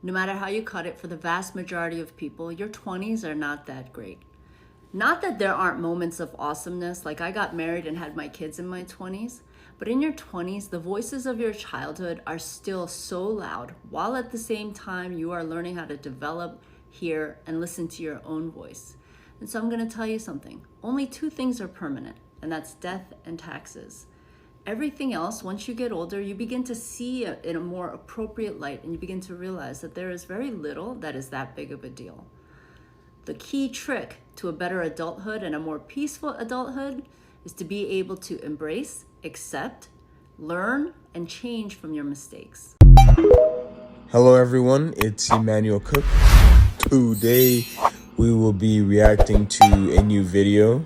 No matter how you cut it, for the vast majority of people, your 20s are not that great. Not that there aren't moments of awesomeness, like I got married and had my kids in my 20s, but in your 20s, the voices of your childhood are still so loud, while at the same time you are learning how to develop, hear, and listen to your own voice. And so I'm gonna tell you something. Only two things are permanent, and that's death and taxes. Everything else, once you get older, you begin to see it in a more appropriate light, and you begin to realize that there is very little that is that big of a deal. The key trick to a better adulthood and a more peaceful adulthood is to be able to embrace, accept, learn, and change from your mistakes. Hello everyone, it's Emmanuel Cooke. Today we will be reacting to a new video,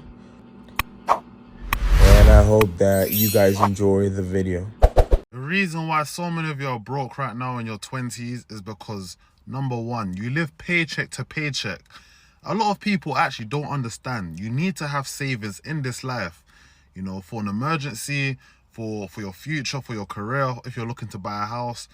and I hope that you guys enjoy the video. The reason why so many of you are broke right now in your 20s is because, number one, you live paycheck to paycheck. A lot of people actually don't understand. You need to have savings in this life, you know, for an emergency, for your future, for your career, if you're looking to buy a house.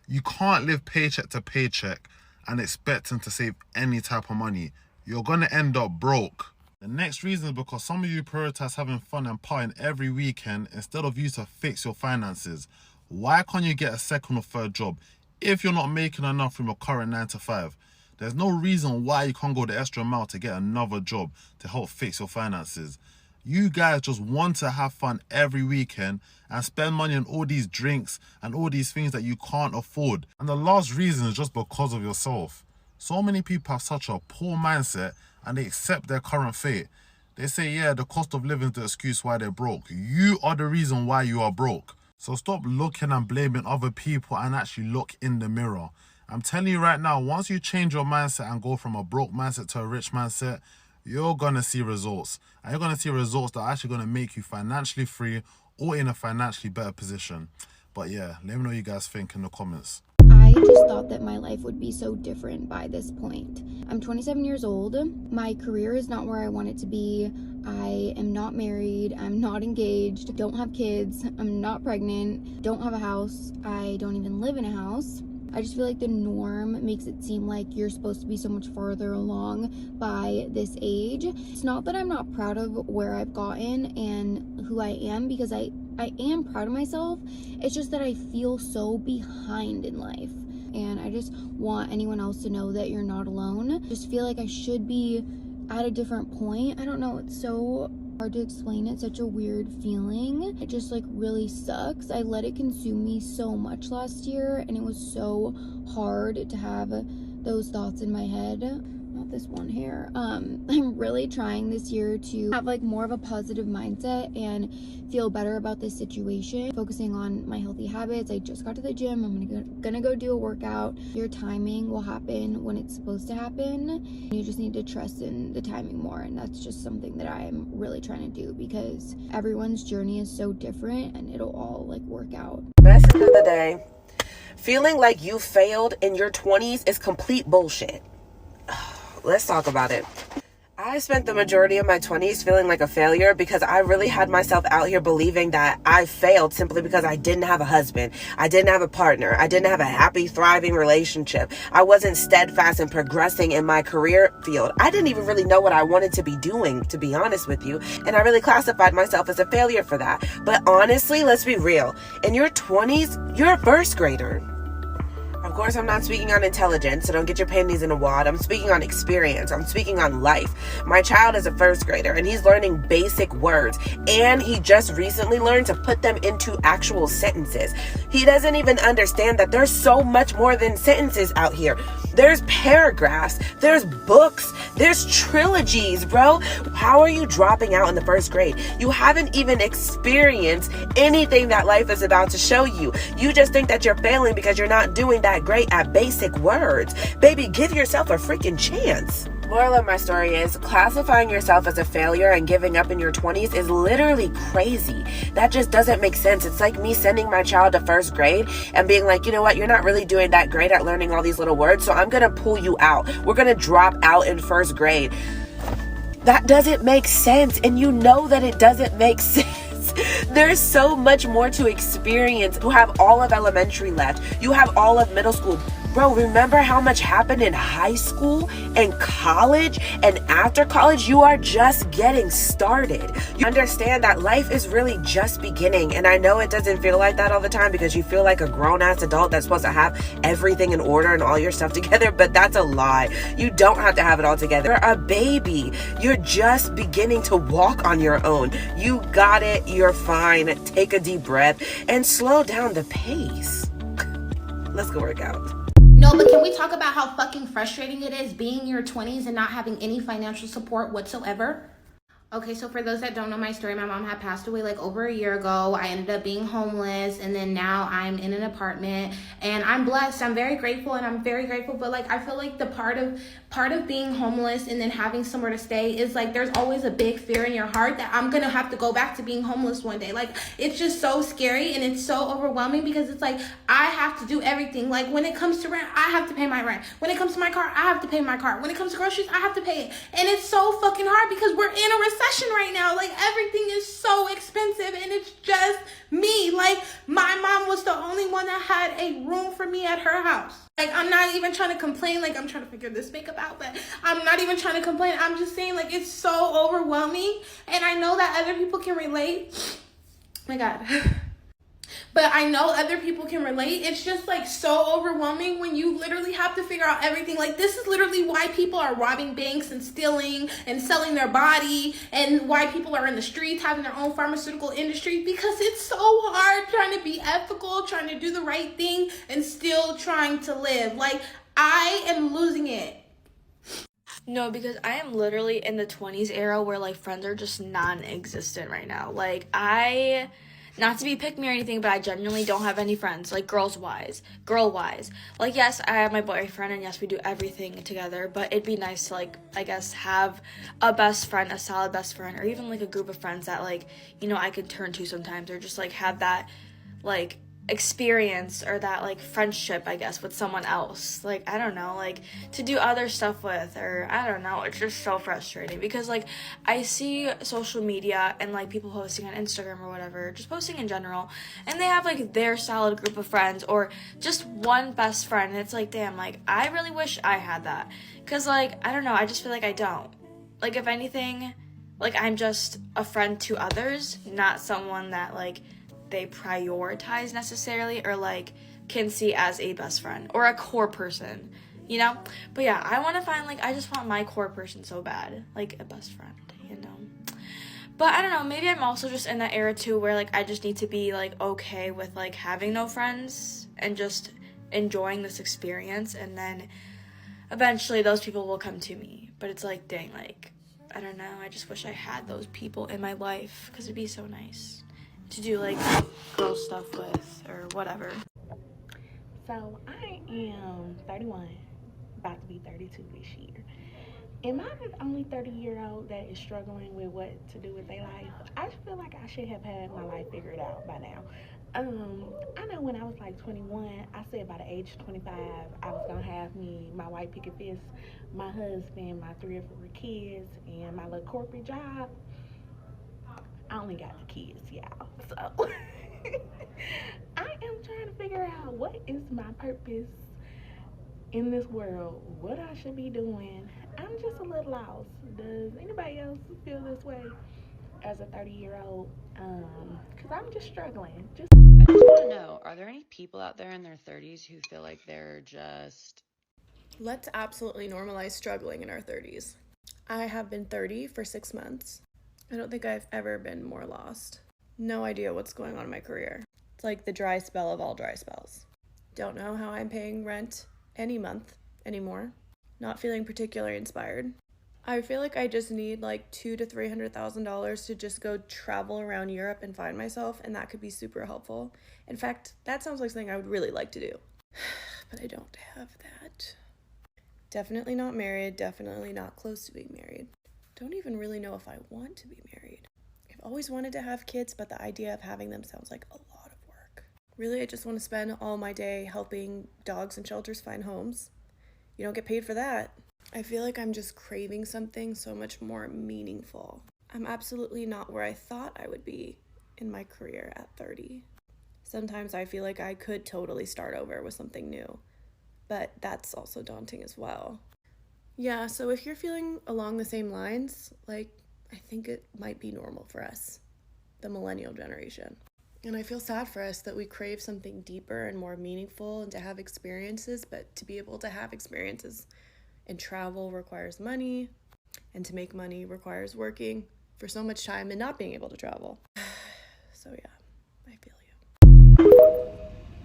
You can't live paycheck to paycheck and expecting to save any type of money. You're going to end up broke. The next reason is because some of you prioritize having fun and partying every weekend instead of you to fix your finances. Why can't you get a second or third job if you're not making enough from your current 9 to 5? There's no reason why you can't go the extra mile to get another job to help fix your finances. You guys just want to have fun every weekend and spend money on all these drinks and all these things that you can't afford. And the last reason is just because of yourself. So many people have such a poor mindset and they accept their current fate. They say, yeah, the cost of living is the excuse why they're broke. You are the reason why you are broke. So stop looking and blaming other people and actually look in the mirror. I'm telling you right now, once you change your mindset and go from a broke mindset to a rich mindset, you're going to see results. And you're going to see results that are actually going to make you financially free or in a financially better position. But yeah, let me know what you guys think in the comments. I just thought that my life would be so different by this point. I'm 27 years old. My career is not where I want it to be. I am not married. I'm not engaged. Don't have kids. I'm not pregnant. Don't have a house. I don't even live in a house. I just feel like the norm makes it seem like you're supposed to be so much farther along by this age. It's not that I'm not proud of where I've gotten and who I am, because I am proud of myself. It's just that I feel so behind in life. And I just want anyone else to know that you're not alone. Just feel like I should be at a different point. I don't know, it's so hard to explain. It's such a weird feeling. It just like really sucks. I let it consume me so much last year, and it was so hard to have those thoughts in my head. Not this one here. I'm really trying this year to have like more of a positive mindset and feel better about this situation, focusing on my healthy habits. I just got to the gym. I'm gonna go do a workout. Your timing will happen when it's supposed to happen. You just need to trust in the timing more, and that's just something that I'm really trying to do, because everyone's journey is so different and it'll all like work out. Message of the day: feeling like you failed in your 20s is complete bullshit. Let's talk about it. I spent the majority of my 20s feeling like a failure because I really had myself out here believing that I failed simply because I didn't have a husband. I didn't have a partner. I didn't have a happy, thriving relationship. I wasn't steadfast and progressing in my career field. I didn't even really know what I wanted to be doing, to be honest with you. And I really classified myself as a failure for that. But honestly, let's be real. In your 20s, you're a first grader. Of course, I'm not speaking on intelligence, so don't get your panties in a wad. I'm speaking on experience. I'm speaking on life. My child is a first grader, and he's learning basic words, and he just recently learned to put them into actual sentences. He doesn't even understand that there's so much more than sentences out here. There's paragraphs, there's books, there's trilogies, bro. How are you dropping out in the first grade? You haven't even experienced anything that life is about to show you. You just think that you're failing because you're not doing that great at basic words. Baby, give yourself a freaking chance. Moral of my story is, classifying yourself as a failure and giving up in your 20s is literally crazy. That just doesn't make sense. It's like me sending my child to first grade and being like, you know what, you're not really doing that great at learning all these little words, so I'm gonna pull you out. We're gonna drop out in first grade. That doesn't make sense, and you know that it doesn't make sense. There's so much more to experience. You have all of elementary left. You have all of middle school. Bro, remember how much happened in high school and college, and after college? You are just getting started. You understand that life is really just beginning, and I know it doesn't feel like that all the time because you feel like a grown-ass adult that's supposed to have everything in order and all your stuff together, but that's a lie. You don't have to have it all together. You're a baby. You're just beginning to walk on your own. You got it. You're fine. Take a deep breath and slow down the pace. Let's go work out. No, but can we talk about how fucking frustrating it is being in your 20s and not having any financial support whatsoever? Okay, so for those that don't know my story, my mom had passed away like over a year ago. I ended up being homeless, and then now I'm in an apartment, and I'm blessed. I'm very grateful, and I'm very grateful, but like I feel like the part of being homeless and then having somewhere to stay is like there's always a big fear in your heart that I'm gonna have to go back to being homeless one day. Like it's just so scary and it's so overwhelming because it's like I have to do everything. Like when it comes to rent, I have to pay my rent. When it comes to my car, I have to pay my car. When it comes to groceries, I have to pay it. And it's so fucking hard because we're in a recession right now. Like everything is so expensive and it's just me. Like my mom was the only one that had a room for me at her house. Like I'm not even trying to complain, like I'm trying to figure this makeup out, but I'm not even trying to complain. I'm just saying like it's so overwhelming, and I know that other people can relate. My God. But I know other people can relate. It's just like so overwhelming when you literally have to figure out everything. Like this is literally why people are robbing banks and stealing and selling their body, and why people are in the streets having their own pharmaceutical industry, because it's so hard trying to be ethical, trying to do the right thing, and still trying to live. Like I am losing it. No, because I am literally in the 20s era where like friends are just non-existent right now. Like not to be pick me or anything, but I genuinely don't have any friends, like girl wise. Like yes, I have my boyfriend, and yes, we do everything together, but it'd be nice to like, I guess, have a best friend, a solid best friend, or even like a group of friends that like, you know, I can turn to sometimes, or just like have that like experience or that like friendship, I guess, with someone else, like I don't know, like to do other stuff with, or I don't know. It's just so frustrating because like I see social media and like people posting on Instagram or whatever, just posting in general, and they have like their solid group of friends or just one best friend, and it's like, damn, like I really wish I had that, because like I don't know, I just feel like I don't. Like if anything, like I'm just a friend to others, not someone that like they prioritize necessarily or like can see as a best friend or a core person, you know? But yeah, I want to find like, I just want my core person so bad, like a best friend, you know? But I don't know, maybe I'm also just in that era too where like I just need to be like okay with like having no friends and just enjoying this experience, and then eventually those people will come to me. But it's like, dang, like I don't know, I just wish I had those people in my life because it'd be so nice to do like girl stuff with or whatever. So I am 31, about to be 32 this year. Am I the only 30-year-old that is struggling with what to do with their life? I feel like I should have had my life figured out by now. I know when I was like 21, I said by the age of 25, I was gonna have me my white picket fence, my husband, my 3 or 4 kids, and my little corporate job. I only got the kids, y'all. So I am trying to figure out what is my purpose in this world, what I should be doing. I'm just a little lost. Does anybody else feel this way as a 30-year-old? Because I'm just struggling. I just want to know, are there any people out there in their 30s who feel like they're just... Let's absolutely normalize struggling in our 30s. I have been 30 for 6 months. I don't think I've ever been more lost. No idea what's going on in my career. It's like the dry spell of all dry spells. Don't know how I'm paying rent any month anymore. Not feeling particularly inspired. I feel like I just need like $200,000 to $300,000 to just go travel around Europe and find myself, and that could be super helpful. In fact, that sounds like something I would really like to do. But I don't have that. Definitely not married, definitely not close to being married. Don't even really know if I want to be married. I've always wanted to have kids, but the idea of having them sounds like a lot of work. Really, I just want to spend all my day helping dogs and shelters find homes. You don't get paid for that. I feel like I'm just craving something so much more meaningful. I'm absolutely not where I thought I would be in my career at 30. Sometimes I feel like I could totally start over with something new. but that's also daunting as well. Yeah, so if you're feeling along the same lines, like, I think it might be normal for us, the millennial generation. And I feel sad for us that we crave something deeper and more meaningful and to have experiences, but to be able to have experiences and travel requires money, and to make money requires working for so much time and not being able to travel. So yeah, I feel you.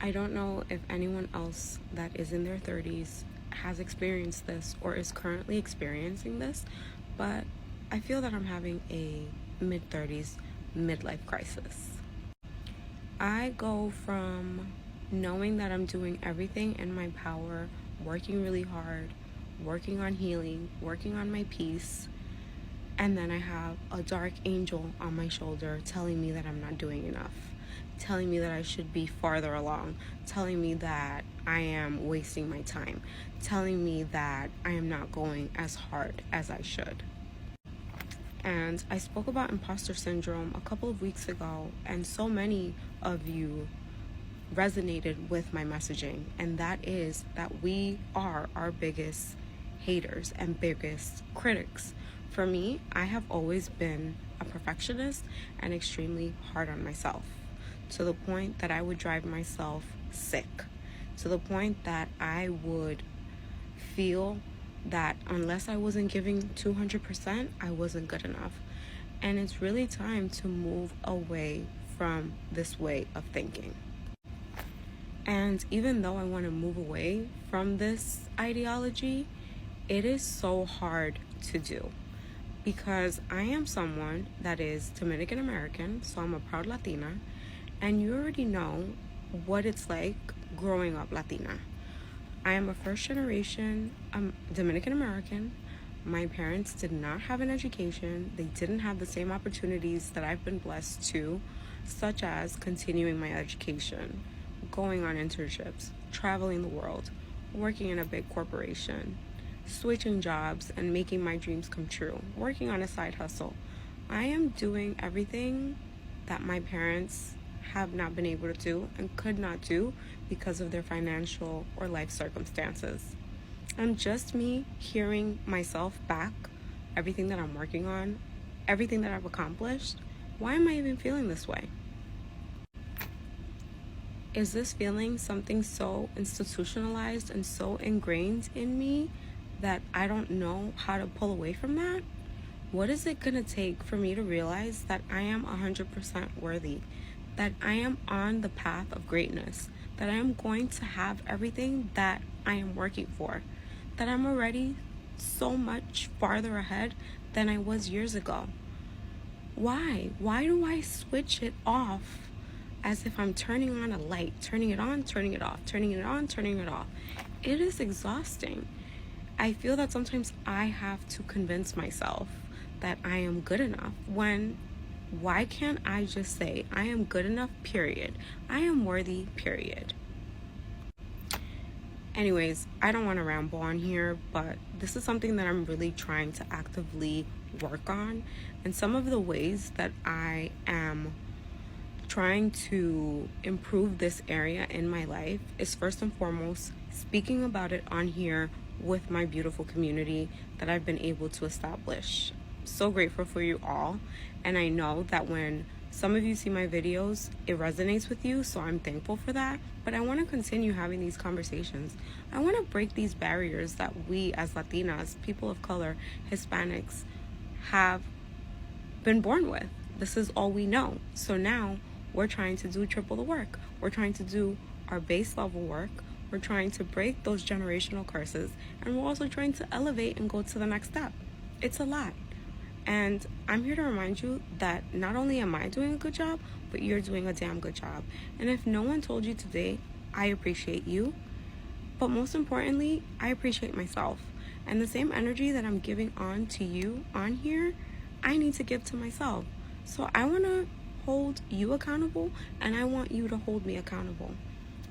I don't know if anyone else that is in their 30s has experienced this or is currently experiencing this, but I feel that I'm having a mid-30s midlife crisis. I go from knowing that I'm doing everything in my power, working really hard, working on healing, working on my peace, and then I have a dark angel on my shoulder telling me that I'm not doing enough, telling me that I should be farther along, telling me that I am wasting my time, telling me that I am not going as hard as I should. And I spoke about imposter syndrome a couple of weeks ago, and so many of you resonated with my messaging, and that is that we are our biggest haters and biggest critics. For me, I have always been a perfectionist and extremely hard on myself, to the point that I would drive myself sick, to the point that I would feel that unless I wasn't giving 200%, I wasn't good enough. And it's really time to move away from this way of thinking. And even though I want to move away from this ideology, it is so hard to do, because I am someone that is Dominican American, so I'm a proud Latina, and you already know what it's like growing up Latina. I am a first generation Dominican American. My parents did not have an education. They didn't have the same opportunities that I've been blessed to, such as continuing my education, going on internships, traveling the world, working in a big corporation, switching jobs and making my dreams come true, working on a side hustle. I am doing everything that my parents have not been able to do and could not do because of their financial or life circumstances. And just me hearing myself back, everything that I'm working on, everything that I've accomplished, why am I even feeling this way? Is this feeling something so institutionalized and so ingrained in me that I don't know how to pull away from that? What is it gonna take for me to realize that I am 100% worthy, that I am on the path of greatness, that I am going to have everything that I am working for, that I'm already so much farther ahead than I was years ago? Why? Why do I switch it off as if I'm turning on a light, turning it on, turning it off, turning it on, turning it off? It is exhausting. I feel that sometimes I have to convince myself that I am good enough, when why can't I just say I am good enough, period? I am worthy, period. Anyways, I don't want to ramble on here, but this is something that I'm really trying to actively work on. And some of the ways that I am trying to improve this area in my life is, first and foremost, speaking about it on here with my beautiful community that I've been able to establish. So grateful for you all, and I know that when some of you see my videos, it resonates with you, so I'm thankful for that. But I want to continue having these conversations. I want to break these barriers that we as Latinas, people of color, Hispanics, have been born with. This is all we know. So now we're trying to do triple the work. We're trying to do our base level work. We're trying to break those generational curses, and we're also trying to elevate and go to the next step. It's a lot. And I'm here to remind you that not only am I doing a good job, but you're doing a damn good job. And if no one told you today, I appreciate you. But most importantly, I appreciate myself. And the same energy that I'm giving on to you on here, I need to give to myself. So I want to hold you accountable, and I want you to hold me accountable.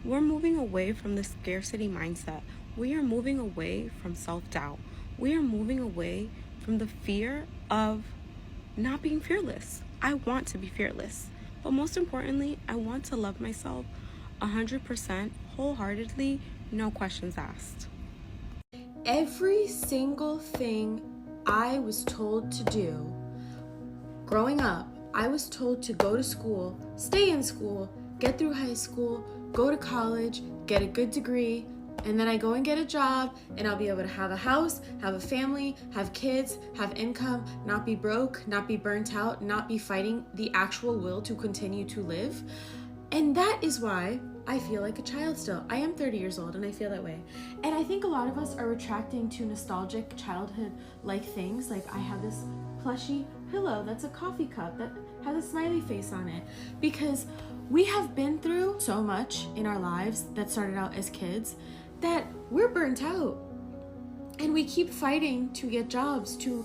We're moving away from the scarcity mindset. We are moving away from self-doubt. We are moving away from the fear of not being fearless. I want to be fearless. But most importantly, I want to love myself 100% wholeheartedly, no questions asked. Every single thing I was told to do growing up, I was told to go to school, stay in school, get through high school, go to college, get a good degree, and then I go and get a job, and I'll be able to have a house, have a family, have kids, have income, not be broke, not be burnt out, not be fighting the actual will to continue to live. And that is why I feel like a child still. I am 30 years old and I feel that way. And I think a lot of us are retracting to nostalgic childhood-like things. Like I have this plushy pillow that's a coffee cup that has a smiley face on it. Because we have been through so much in our lives that started out as kids that we're burnt out. And we keep fighting to get jobs, to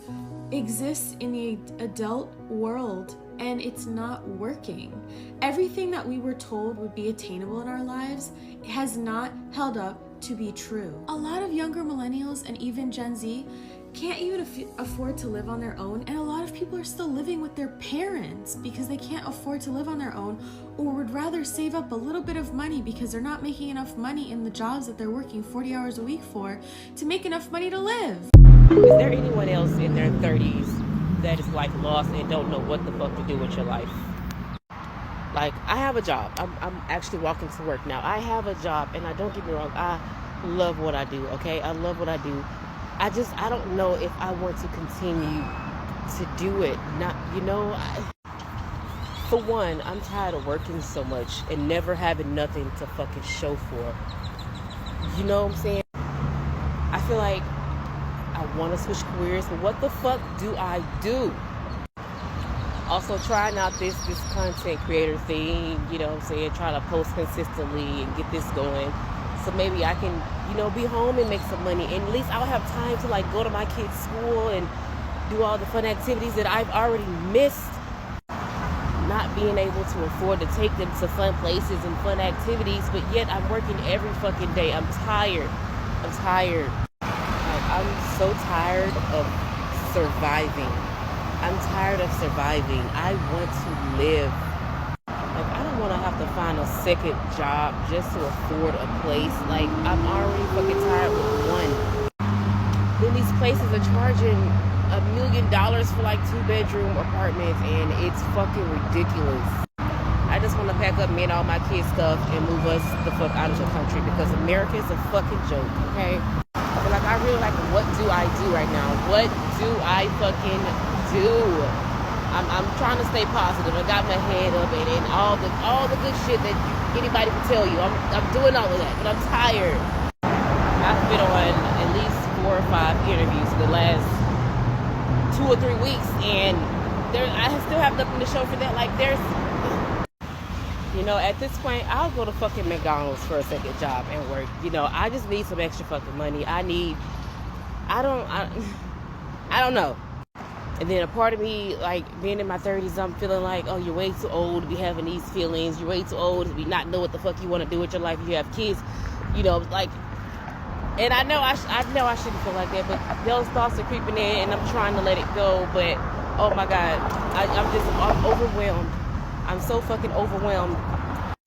exist in the adult world, and it's not working. Everything that we were told would be attainable in our lives has not held up to be true. A lot of younger millennials and even Gen Z can't even afford to live on their own, and a lot of people are still living with their parents because they can't afford to live on their own, or would rather save up a little bit of money because they're not making enough money in the jobs that they're working 40 hours a week for to make enough money to live. Is there anyone else in their 30s that is like lost and don't know what the fuck to do with your life? Like, I have a job. I'm actually walking to work now. I have a job, and don't get me wrong, I love what I do, okay? I love what I do. I don't know if I want to continue to do it. For one, I'm tired of working so much and never having nothing to fucking show for. You know what I'm saying? I feel like I want to switch careers, but what the fuck do I do? Also trying out this content creator thing, you know what I'm saying? Trying to post consistently and get this going. So maybe I can, be home and make some money. And at least I'll have time to like go to my kids' school and do all the fun activities that I've already missed. Not being able to afford to take them to fun places and fun activities, but yet I'm working every fucking day. I'm tired. I'm so tired of surviving. I want to live. Like, I don't want to have to find a second job just to afford a place. Like, I'm already fucking tired with one. Then these places are charging $1 million for like 2-bedroom apartments, and it's fucking ridiculous. I just want to pack up me and all my kids' stuff and move us the fuck out of the country because America is a fucking joke, okay? But like, I really like, what do I do right now? What do I fucking do? I'm trying to stay positive. I got my head up and all the good shit that anybody can tell you. I'm doing all of that, but I'm tired. I've been on at least 4 or 5 interviews in the last 2 or 3 weeks, and I still have nothing to show for that. Like, at this point, I'll go to fucking McDonald's for a second job and work. I just need some extra fucking money. I don't know. And then a part of me, like, being in my 30s, I'm feeling like, oh, you're way too old to be having these feelings. You're way too old to be not know what the fuck you want to do with your life if you have kids. Like, and I know I shouldn't feel like that, but those thoughts are creeping in, and I'm trying to let it go. But, oh my God, I'm overwhelmed. I'm so fucking overwhelmed.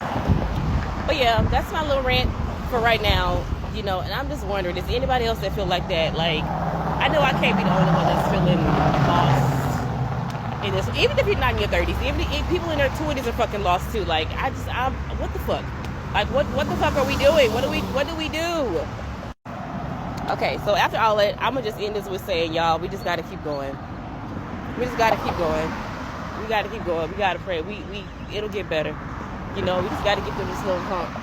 But yeah, that's my little rant for right now. And I'm just wondering, is anybody else that feel like that? Like, I know I can't be the only one that's feeling lost in this. Even if you're not in your 30s, even if people in their 20s are fucking lost too. Like, what the fuck? Like, what the fuck are we doing? What do we do? Okay, so after all that, I'm gonna just end this with saying, y'all, we just gotta keep going. We gotta pray. It'll get better. We just gotta get through this little hump.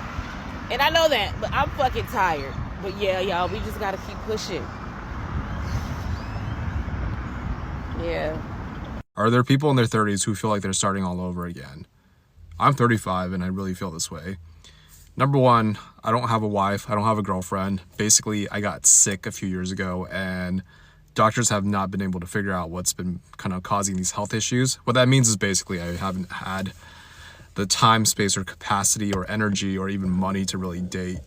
And I know that, but I'm fucking tired. But yeah, y'all, we just gotta keep pushing. Yeah. Are there people in their 30s who feel like they're starting all over again? I'm 35 and I really feel this way. Number one, I don't have a wife. I don't have a girlfriend. Basically, I got sick a few years ago and doctors have not been able to figure out what's been kind of causing these health issues. What that means is basically I haven't had the time, space, or capacity or energy or even money to really date.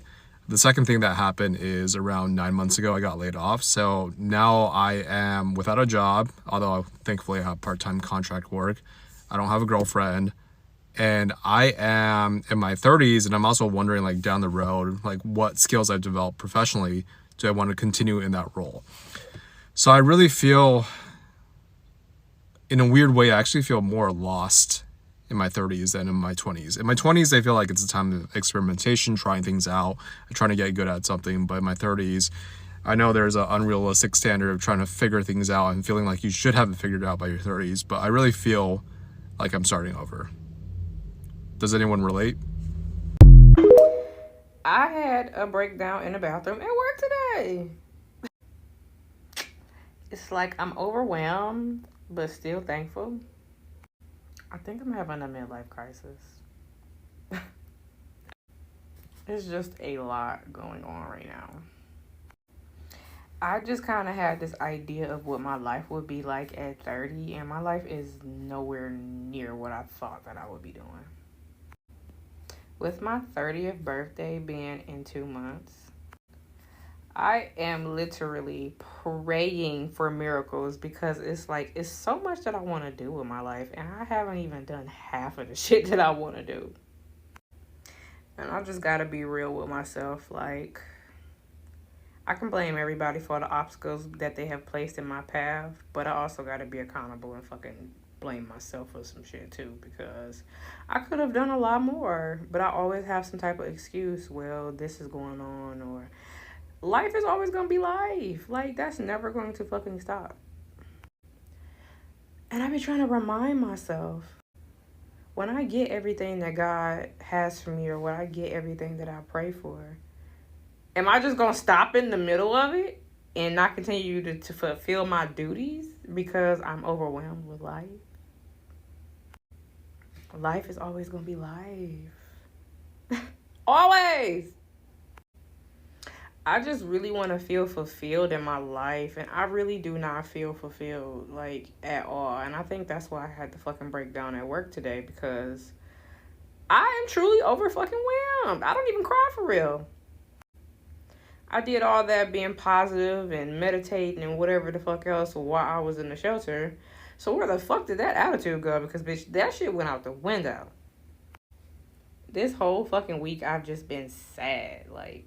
The second thing that happened is around 9 months ago, I got laid off. So now I am without a job, although thankfully I have part-time contract work. I don't have a girlfriend. And I am in my 30s, and I'm also wondering, like, down the road, like, what skills I've developed professionally do I want to continue in that role. So I really feel, in a weird way, I actually feel more lost in my 30s than in my 20s. In my 20s, I feel like it's a time of experimentation, trying things out, trying to get good at something. But in my 30s, I know there's an unrealistic standard of trying to figure things out and feeling like you should have it figured out by your 30s. But I really feel like I'm starting over. Does anyone relate? I had a breakdown in the bathroom at work today. It's like I'm overwhelmed, but still thankful. I think I'm having a midlife crisis. It's just a lot going on right now. I just kind of had this idea of what my life would be like at 30, and my life is nowhere near what I thought that I would be doing. With my 30th birthday being in 2 months, I am literally praying for miracles because it's so much that I want to do with my life, and I haven't even done half of the shit that I want to do. And I just gotta be real with myself. Like, I can blame everybody for the obstacles that they have placed in my path, but I also gotta be accountable and fucking blame myself for some shit too, because I could have done a lot more, but I always have some type of excuse. Well, this is going on, or life is always gonna be life. Like, that's never going to fucking stop. And I be trying to remind myself, when I get everything that God has for me, or when I get everything that I pray for, am I just gonna stop in the middle of it and not continue to fulfill my duties because I'm overwhelmed with life? Life is always gonna be life. Always! I just really want to feel fulfilled in my life, and I really do not feel fulfilled, like, at all. And I think that's why I had to fucking break down at work today, because I am truly over fucking whelmed. I don't even cry for real. I did all that being positive and meditating and whatever the fuck else while I was in the shelter. So where the fuck did that attitude go? Because, bitch, that shit went out the window. This whole fucking week, I've just been sad. Like,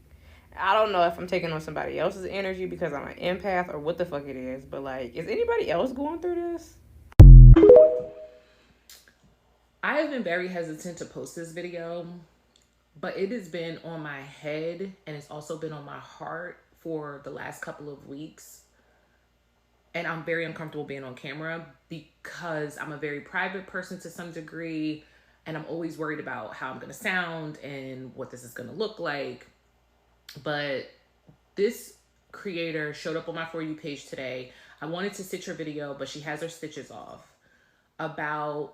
I don't know if I'm taking on somebody else's energy because I'm an empath or what the fuck it is. But, like, is anybody else going through this? I have been very hesitant to post this video, but it has been on my head and it's also been on my heart for the last couple of weeks. And I'm very uncomfortable being on camera because I'm a very private person to some degree, and I'm always worried about how I'm going to sound and what this is going to look like. But this creator showed up on my For You page today. I wanted to stitch her video, but she has her stitches off, about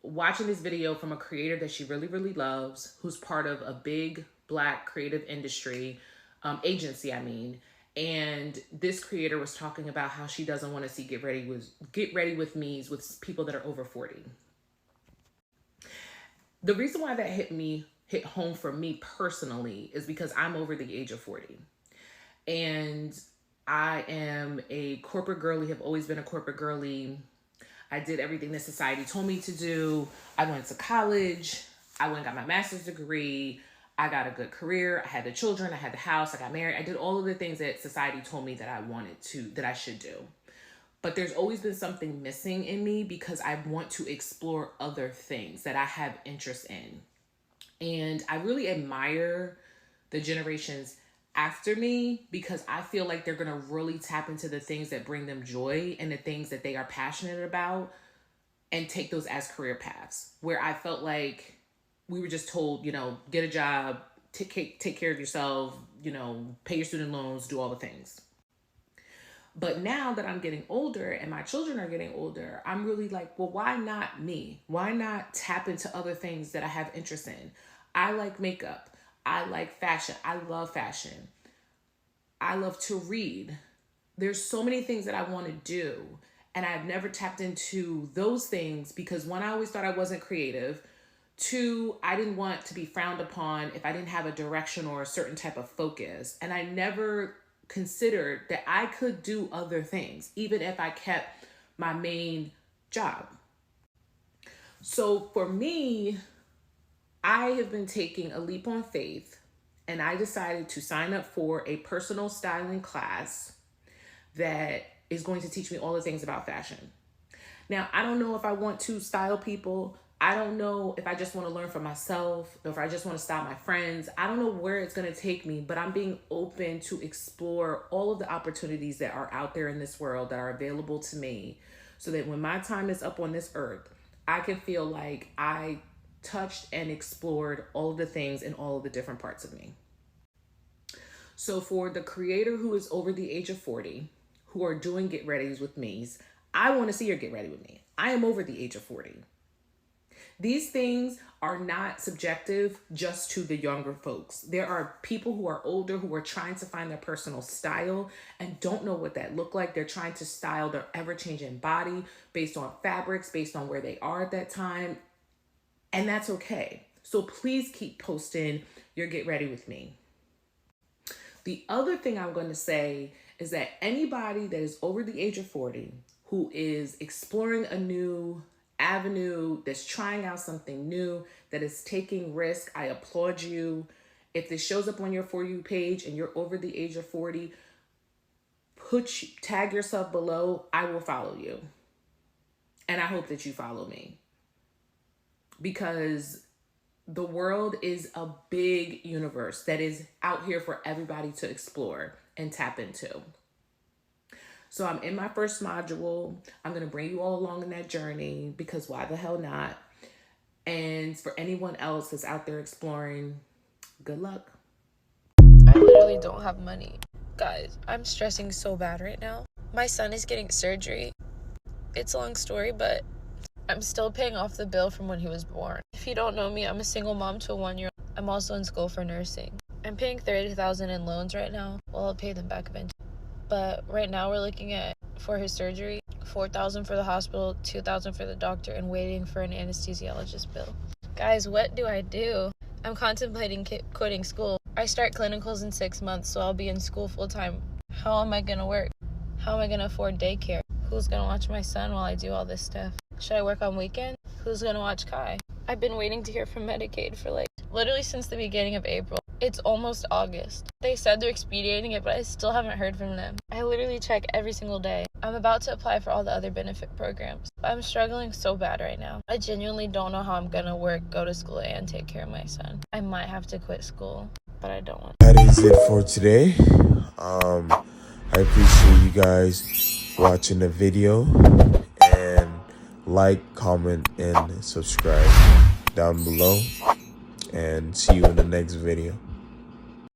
watching this video from a creator that she really, really loves, who's part of a big Black creative industry, agency, I mean. And this creator was talking about how she doesn't want to see Get Ready With Me's with people that are over 40. The reason why that hit home for me personally is because I'm over the age of 40. And I am a corporate girly, have always been a corporate girly. I did everything that society told me to do. I went to college. I went and got my master's degree. I got a good career. I had the children. I had the house. I got married. I did all of the things that society told me that that I should do. But there's always been something missing in me because I want to explore other things that I have interest in. And I really admire the generations after me because I feel like they're going to really tap into the things that bring them joy and the things that they are passionate about and take those as career paths, where I felt like we were just told, get a job, take care of yourself, pay your student loans, do all the things. But now that I'm getting older and my children are getting older, I'm really like, well, why not me? Why not tap into other things that I have interest in? I like makeup. I like fashion. I love fashion. I love to read. There's so many things that I want to do. And I've never tapped into those things because, one, I always thought I wasn't creative. Two, I didn't want to be frowned upon if I didn't have a direction or a certain type of focus. And I never considered that I could do other things, even if I kept my main job. So for me, I have been taking a leap on faith, and I decided to sign up for a personal styling class that is going to teach me all the things about fashion. Now, I don't know if I want to style people. I don't know if I just want to learn for myself, or if I just want to style my friends. I don't know where it's going to take me, but I'm being open to explore all of the opportunities that are out there in this world that are available to me, so that when my time is up on this earth, I can feel like I touched and explored all of the things in all of the different parts of me. So for the creator who is over the age of 40, who are doing get readies with me's, I want to see her get ready with me. I am over the age of 40. These things are not subjective just to the younger folks. There are people who are older who are trying to find their personal style and don't know what that look like. They're trying to style their ever-changing body based on fabrics, based on where they are at that time. And that's okay. So please keep posting your get ready with me. The other thing I'm going to say is that anybody that is over the age of 40 who is exploring a new avenue, that's trying out something new, that is taking risk, I applaud you. If this shows up on your For You page and you're over the age of 40, tag yourself below. I will follow you. And I hope that you follow me. Because the world is a big universe that is out here for everybody to explore and tap into. So I'm in my first module. I'm going to bring you all along in that journey, because why the hell not? And for anyone else that's out there exploring, good luck. I literally don't have money. Guys, I'm stressing so bad right now. My son is getting surgery. It's a long story, but I'm still paying off the bill from when he was born. If you don't know me, I'm a single mom to a 1-year-old. I'm also in school for nursing. I'm paying $30,000 in loans right now. Well, I'll pay them back eventually. But right now we're looking at, for his surgery, $4,000 for the hospital, $2,000 for the doctor, and waiting for an anesthesiologist bill. Guys, what do I do? I'm contemplating quitting school. I start clinicals in 6 months, so I'll be in school full time. How am I gonna work? How am I gonna afford daycare? Who's gonna watch my son while I do all this stuff? Should I work on weekends? Who's gonna watch Kai? I've been waiting to hear from Medicaid for literally since the beginning of April. It's almost August. They said they're expediting it, but I still haven't heard from them. I literally check every single day. I'm about to apply for all the other benefit programs. I'm struggling so bad right now. I genuinely don't know how I'm gonna work, go to school, and take care of my son. I might have to quit school, but I don't want to. That is it for today. I appreciate you guys watching the video, and like, comment, and subscribe down below, and see you in the next video.